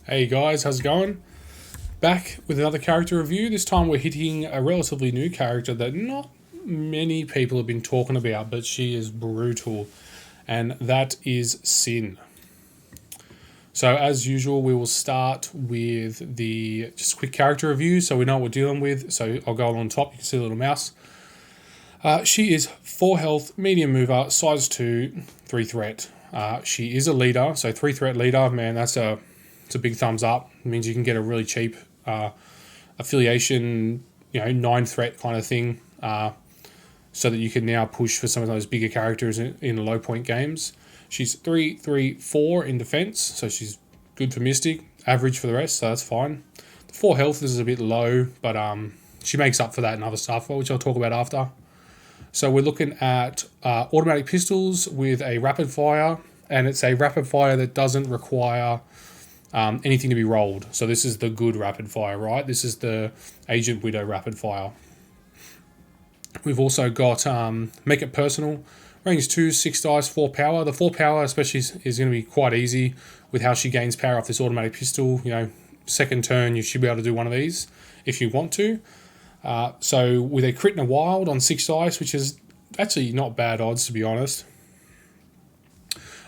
Hey guys, how's it going? Back with another character review. This time we're hitting a relatively new character that not many people have been talking about, but she is brutal, and that is Sin. So as usual, we will start with the just quick character review so we know what we're dealing with. So I'll go on top, you can see the little mouse. She is 4 health, medium mover, size 2, 3 threat. She is a leader, so 3 threat leader, man, it's a big thumbs up. It means you can get a really cheap affiliation, 9 threat kind of thing, so that you can now push for some of those bigger characters in low point games. She's 3/3/4 in defense, so she's good for Mystic, average for the rest, so that's fine. The 4 health is a bit low, but she makes up for that in other stuff, which I'll talk about after. So we're looking at automatic pistols with a rapid fire, and it's a rapid fire that doesn't require anything to be rolled. So this is the good rapid fire, right? This is the Agent Widow rapid fire. We've also got Make It Personal. Range 2, 6 dice, 4 power. The 4 power especially is going to be quite easy with how she gains power off this automatic pistol. Second turn you should be able to do one of these if you want to. So with a crit and a wild on 6 dice, which is actually not bad odds to be honest.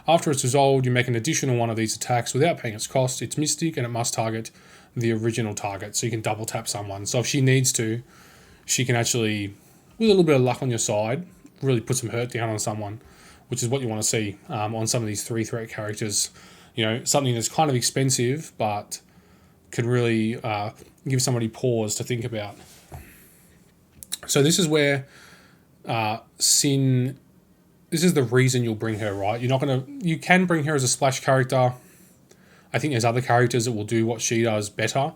After it's resolved, you make an additional one of these attacks without paying its cost. It's Mystic and it must target the original target, so you can double tap someone. So if she needs to, she can actually, with a little bit of luck on your side, really put some hurt down on someone, which is what you want to see on some of these 3 threat characters. Something that's kind of expensive, but can really give somebody pause to think about. So this is where Sin. This is the reason you'll bring her, right? You can bring her as a splash character. I think there's other characters that will do what she does better,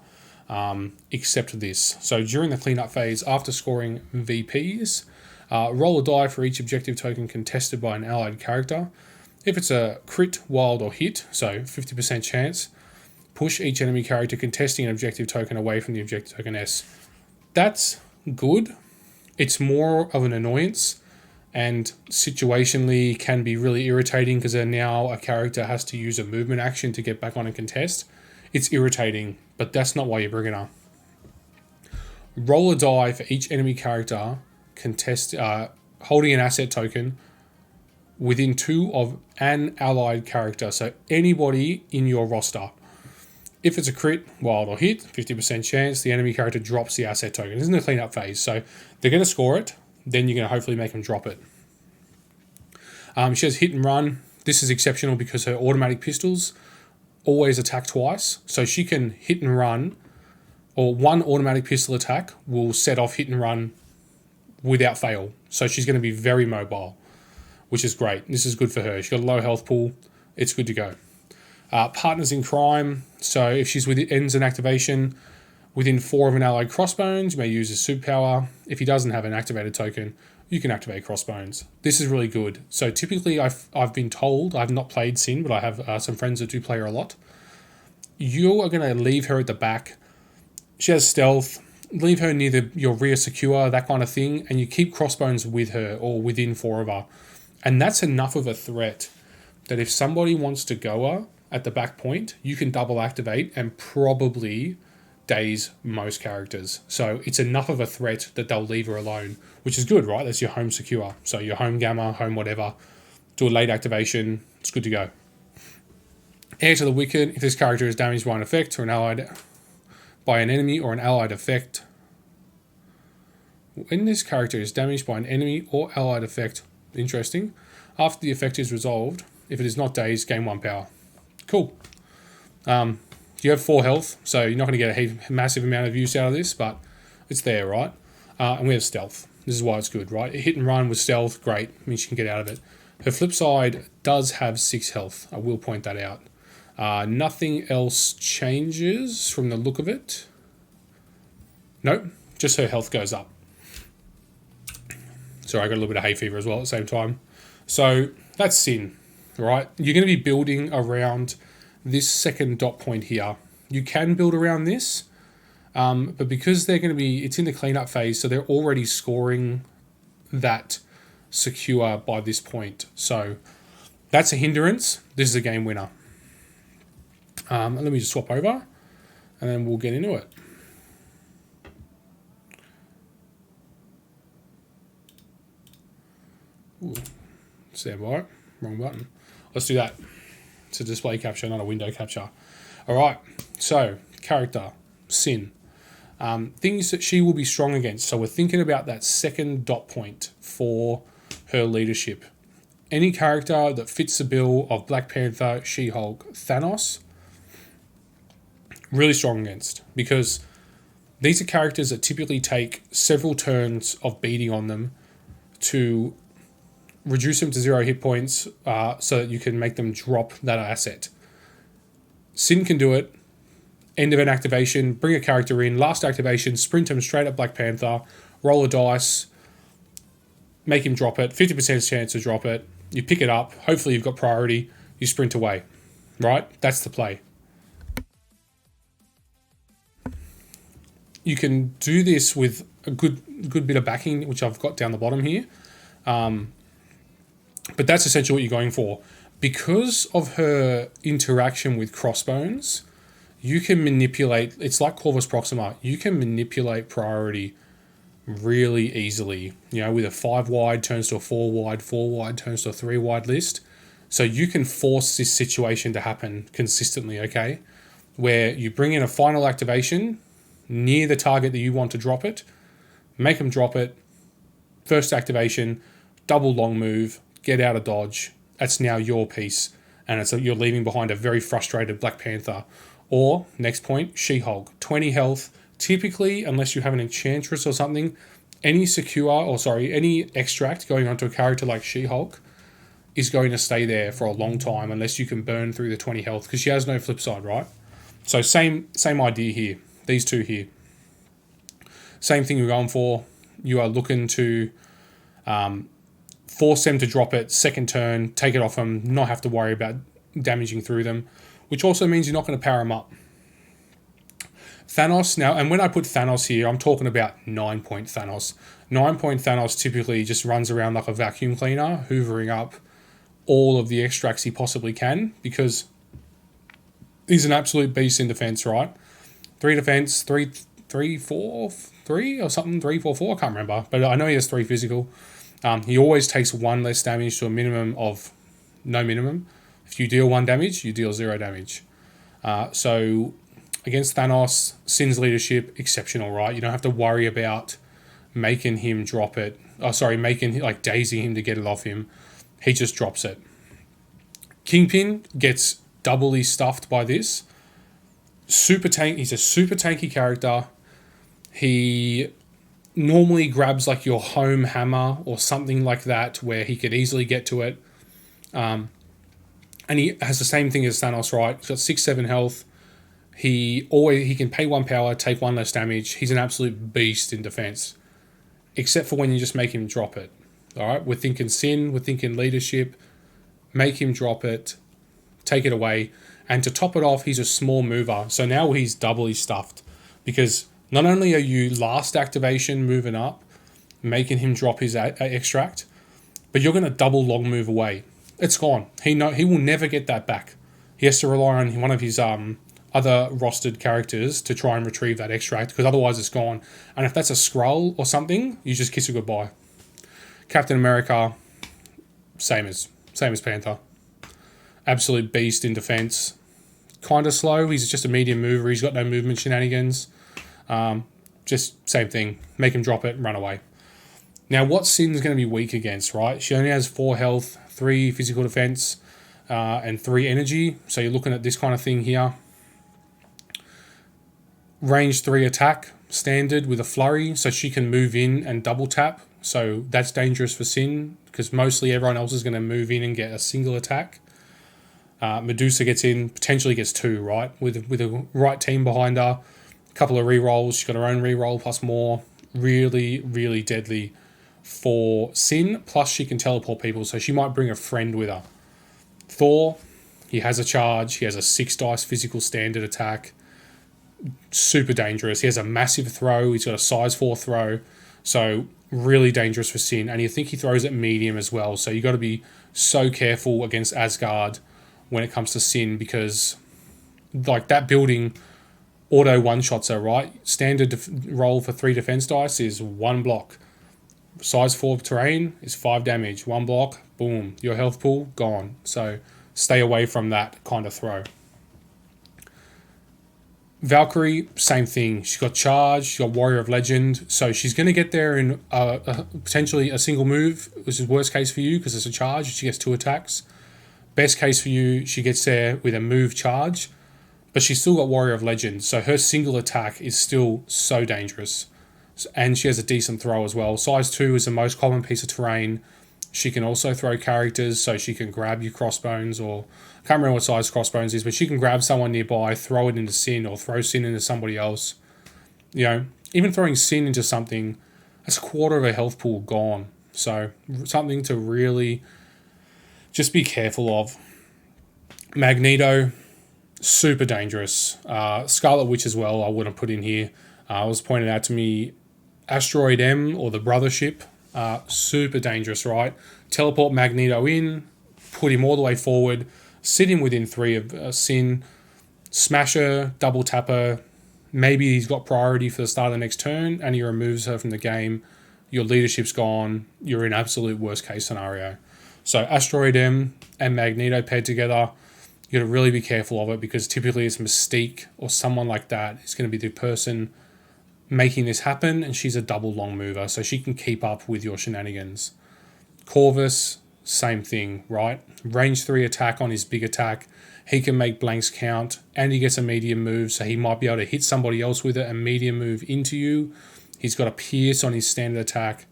except this. So during the cleanup phase, after scoring VPs, roll a die for each objective token contested by an allied character. If it's a crit, wild, or hit, so 50% chance, push each enemy character contesting an objective token away from the objective token S. That's good. It's more of an annoyance, and situationally can be really irritating because then now a character has to use a movement action to get back on and contest. It's irritating, but that's not why you're bringing her. Roll a die for each enemy character holding an asset token within 2 of an allied character, so anybody in your roster. If it's a crit, wild, or hit, 50% chance, the enemy character drops the asset token. This is in the cleanup phase, so they're going to score it, then you're going to hopefully make them drop it. She has hit and run. This is exceptional because her automatic pistols always attack twice, so she can hit and run, or one automatic pistol attack will set off hit and run without fail. So she's going to be very mobile, which is great. This is good for her. She's got a low health pool. It's good to go. Partners in crime. So if she's ends an activation within 4 of an allied crossbones, you may use his superpower. If he doesn't have an activated token, you can activate crossbones. This is really good. So typically I've been told, I've not played Sin, but I have some friends that do play her a lot. You are going to leave her at the back. She has stealth. Leave her near your rear secure, that kind of thing, and you keep crossbones with her or within 4 of her. And that's enough of a threat that if somebody wants to go her at the back point, you can double activate and probably daze most characters. So it's enough of a threat that they'll leave her alone, which is good, right? That's your home secure. So your home gamma, home whatever, do a late activation, it's good to go. Heir to the Wicked, if this character is damaged by an effect or by an enemy or an allied effect. When this character is damaged by an enemy or allied effect, interesting, after the effect is resolved, if it is not dazed, gain 1 power. Cool. You have 4 health, so you're not going to get a massive amount of use out of this, but it's there, right? And we have stealth. This is why it's good, right? Hit and run with stealth, great. I mean, she can get out of it. Her flip side does have 6 health. I will point that out. Nothing else changes from the look of it. Nope, just her health goes up. Sorry, I got a little bit of hay fever as well at the same time. So that's Sin, right? You're going to be building around this second dot point here. You can build around this, but because they're going to be, it's in the cleanup phase, so they're already scoring that secure by this point. So that's a hindrance. This is a game winner. Let me just swap over, and then we'll get into it. Ooh, stand by, wrong button. Let's do that. It's a display capture, not a window capture. All right, so character, Sin. Things that she will be strong against. So we're thinking about that second dot point for her leadership. Any character that fits the bill of Black Panther, She-Hulk, Thanos, really strong against, because these are characters that typically take several turns of beating on them to reduce them to 0 hit points so that you can make them drop that asset. Sin can do it. End of an activation, bring a character in, last activation, sprint him straight at Black Panther, roll a dice, make him drop it, 50% chance to drop it, you pick it up, hopefully you've got priority, you sprint away, right? That's the play. You can do this with a good bit of backing, which I've got down the bottom here, but that's essentially what you're going for. Because of her interaction with Crossbones, you can manipulate, it's like Corvus Proxima, you can manipulate priority really easily. You know, with a 5 wide turns to a 4 wide, 4 wide turns to a 3 wide list. So you can force this situation to happen consistently, okay? Where you bring in a final activation near the target that you want to drop it, make them drop it, first activation, double long move, get out of dodge. That's now your piece. And you're leaving behind a very frustrated Black Panther. Or, next point, She-Hulk. 20 health. Typically, unless you have an Enchantress or something, any extract going onto a character like She-Hulk is going to stay there for a long time unless you can burn through the 20 health, because she has no flip side, right? So same idea here. These two here. Same thing you're going for. You are looking to force them to drop it second turn, take it off them, not have to worry about damaging through them, which also means you're not going to power them up. Thanos now, and when I put Thanos here, I'm talking about 9-point Thanos. 9-point Thanos typically just runs around like a vacuum cleaner, hoovering up all of the extracts he possibly can, because he's an absolute beast in defense, right? 3 defense, 3, 4, 3 or something, 3, 4, 4, I can't remember, but I know he has 3 physical. He always takes 1 less damage to a minimum of no minimum. If you deal 1 damage, you deal 0 damage. So against Thanos, Sin's leadership, exceptional, right? You don't have to worry about making him drop it. Making like daisy him to get it off him. He just drops it. Kingpin gets doubly stuffed by this. He's a super tanky character. He normally grabs like your home hammer or something like that where he could easily get to it. And he has the same thing as Thanos, right? He's got 6-7 health. He can pay 1 power, take 1 less damage. He's an absolute beast in defense. Except for when you just make him drop it. Alright? We're thinking Sin, we're thinking leadership. Make him drop it. Take it away. And to top it off, he's a small mover. So now he's doubly stuffed. Because not only are you last activation moving up, making him drop his extract, but you're going to double long move away. It's gone. He will never get that back. He has to rely on one of his other rostered characters to try and retrieve that extract, because otherwise it's gone. And if that's a Skrull or something, you just kiss it goodbye. Captain America, same as Panther. Absolute beast in defense. Kind of slow. He's just a medium mover. He's got no movement shenanigans. Just same thing. Make him drop it and run away. Now, what Sin's going to be weak against, right? She only has 4 health, 3 physical defense, and 3 energy. So you're looking at this kind of thing here. Range 3 attack, standard with a flurry, so she can move in and double tap. So that's dangerous for Sin, because mostly everyone else is going to move in and get a single attack. Medusa gets in, potentially gets 2, right? With a right team behind her. A couple of rerolls. She's got her own reroll plus more. Really, really deadly for Sin. Plus she can teleport people, so she might bring a friend with her. Thor, he has a charge. He has a 6 dice physical standard attack. Super dangerous. He has a massive throw. He's got a size 4 throw. So really dangerous for Sin. And you think he throws at medium as well. So you got to be so careful against Asgard when it comes to Sin, because like that building auto one-shots her, right? Standard roll for 3 defense dice is 1 block. Size 4 terrain is 5 damage. 1 block, boom. Your health pool, gone. So stay away from that kind of throw. Valkyrie, same thing. She's got charge, she's got Warrior of Legend. So she's going to get there in potentially a single move, which is worst case for you because it's a charge. She gets 2 attacks. Best case for you, she gets there with a move charge. But she's still got Warrior of Legend. So her single attack is still so dangerous. And she has a decent throw as well. Size 2 is the most common piece of terrain. She can also throw characters, so she can grab your crossbones, or I can't remember what size crossbones is, but she can grab someone nearby, throw it into Sin, or throw Sin into somebody else. You know, even throwing Sin into something, that's a quarter of a health pool gone. So something to really just be careful of. Magneto, super dangerous. Scarlet Witch as well, I wouldn't put in here. It was pointed out to me, Asteroid M, or the Brother Ship, super dangerous, right? Teleport Magneto in, put him all the way forward, sit him within 3 of Sin, smash her, double tap her. Maybe he's got priority for the start of the next turn and he removes her from the game. Your leadership's gone. You're in absolute worst case scenario. So Asteroid M and Magneto paired together, you got to really be careful of it because typically it's Mystique or someone like that is going to be the person making this happen, and she's a double long mover, so she can keep up with your shenanigans. Corvus, same thing, right? Range 3 attack on his big attack. He can make blanks count, and he gets a medium move, so he might be able to hit somebody else with it and medium move into you. He's got a pierce on his standard attack.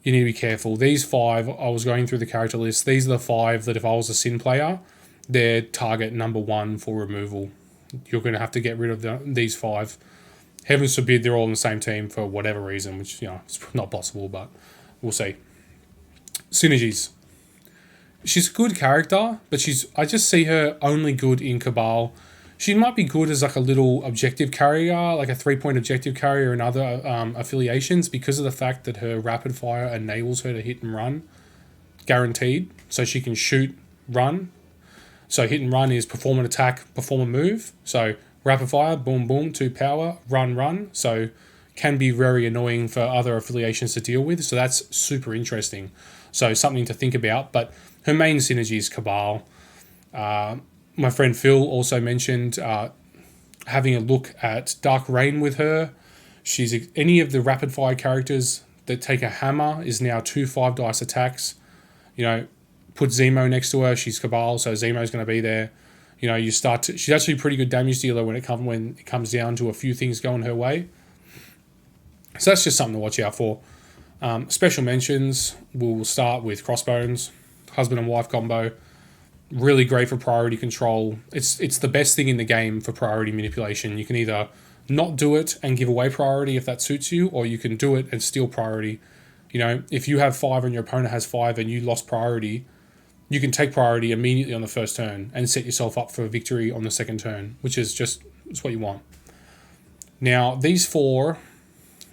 You need to be careful. These 5, I was going through the character list, these are the 5 that if I was a Sin player, they're target number 1 for removal. You're going to have to get rid of these 5. Heavens forbid they're all on the same team for whatever reason, which, you know, it's not possible, but we'll see. Synergies. She's a good character, but I just see her only good in Cabal. She might be good as like a little objective carrier, like a 3-point objective carrier in other affiliations because of the fact that her rapid fire enables her to hit and run, guaranteed. So she can shoot, run. So hit and run is perform an attack, perform a move. So rapid fire, boom, boom, 2 power, run, run. So can be very annoying for other affiliations to deal with. So that's super interesting. So something to think about. But her main synergy is Cabal. My friend Phil also mentioned having a look at Dark Reign with her. She's any of the rapid fire characters that take a hammer is now 2 5-dice attacks. You know, put Zemo next to her. She's Cabal, so Zemo's going to be there. You know, she's actually a pretty good damage dealer when it comes down to a few things going her way. So that's just something to watch out for. Special mentions, we'll start with Crossbones, husband and wife combo. Really great for priority control. It's the best thing in the game for priority manipulation. You can either not do it and give away priority if that suits you, or you can do it and steal priority. You know, if you have 5 and your opponent has 5 and you lost priority, you can take priority immediately on the first turn and set yourself up for a victory on the second turn, which is it's what you want. Now, these 4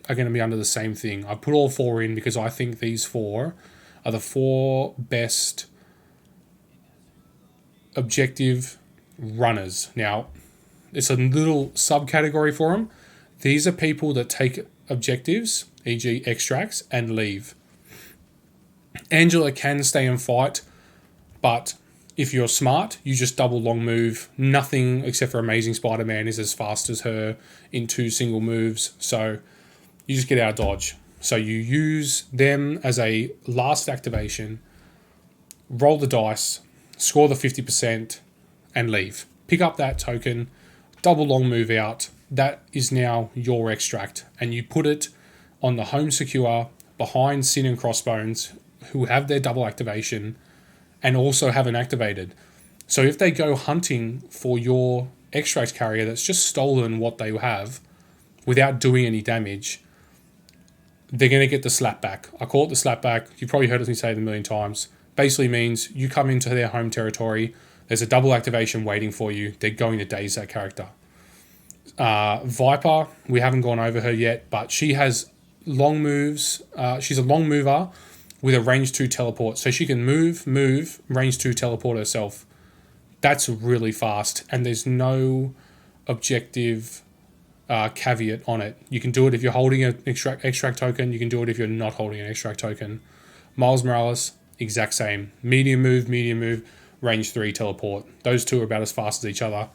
are going to be under the same thing. I put all 4 in because I think these 4 are the 4 best objective runners. Now, it's a little subcategory for them. These are people that take objectives, e.g. extracts, and leave. Angela can stay and fight, but if you're smart, you just double long move. Nothing except for Amazing Spider-Man is as fast as her in 2 single moves. So you just get out of dodge. So you use them as a last activation, roll the dice, score the 50%, and leave. Pick up that token, double long move out. That is now your extract. And you put it on the home secure behind Sin and Crossbones, who have their double activation and also haven't activated. So if they go hunting for your extract carrier that's just stolen what they have without doing any damage, they're going to get the slap back. I call it the slap back. You've probably heard me say it a million times. Basically means you come into their home territory, there's a double activation waiting for you, they're going to daze that character. Viper, we haven't gone over her yet, but she has long moves. She's a long mover with a range 2 teleport. So she can move, range 2 teleport herself. That's really fast, and there's no objective caveat on it. You can do it if you're holding an extract token. You can do it if you're not holding an extract token. Miles Morales, exact same. Medium move, range 3, teleport. Those two are about as fast as each other.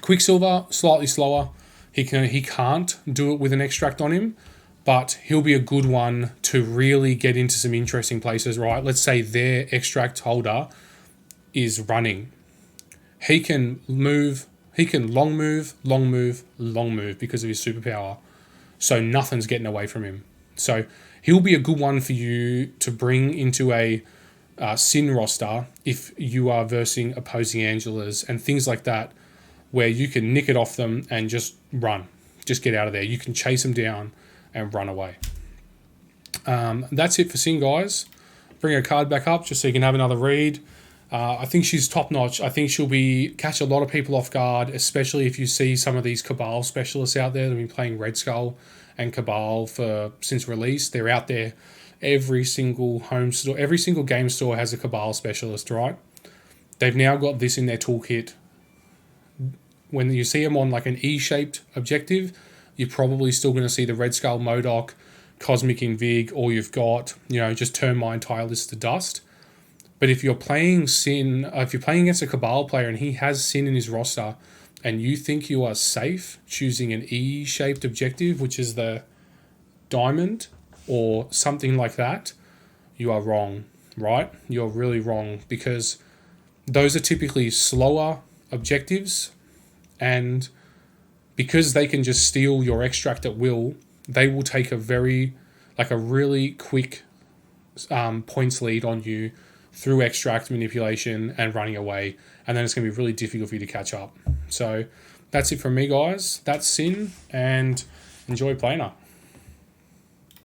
Quicksilver, slightly slower. He can't do it with an extract on him, but he'll be a good one to really get into some interesting places, right? Let's say their extract holder is running. He can long move because of his superpower. So nothing's getting away from him. So he'll be a good one for you to bring into a Sin roster if you are versing opposing Angelas and things like that, where you can nick it off them and just run. Just get out of there. You can chase them down and run away. That's it for Sin, guys. Bring her card back up just so you can have another read. I think she's top-notch. I think she'll catch a lot of people off guard, especially if you see some of these Cabal specialists out there that have been playing Red Skull and Cabal since release. They're out there. Every single home store, every single game store has a Cabal specialist, right? They've now got this in their toolkit. When you see them on like an E-shaped objective, you're probably still going to see the Red Skull Modok, Cosmic Invig, or you've got, just turn my entire list to dust. But if you're playing Sin, if you're playing against a Cabal player and he has Sin in his roster, and you think you are safe choosing an E-shaped objective, which is the diamond or something like that, you are wrong, right? You're really wrong, because those are typically slower objectives, and because they can just steal your extract at will, they will take a really quick points lead on you through extract manipulation and running away, and then it's going to be really difficult for you to catch up. So that's it from me, guys. That's Sin, and enjoy playing her.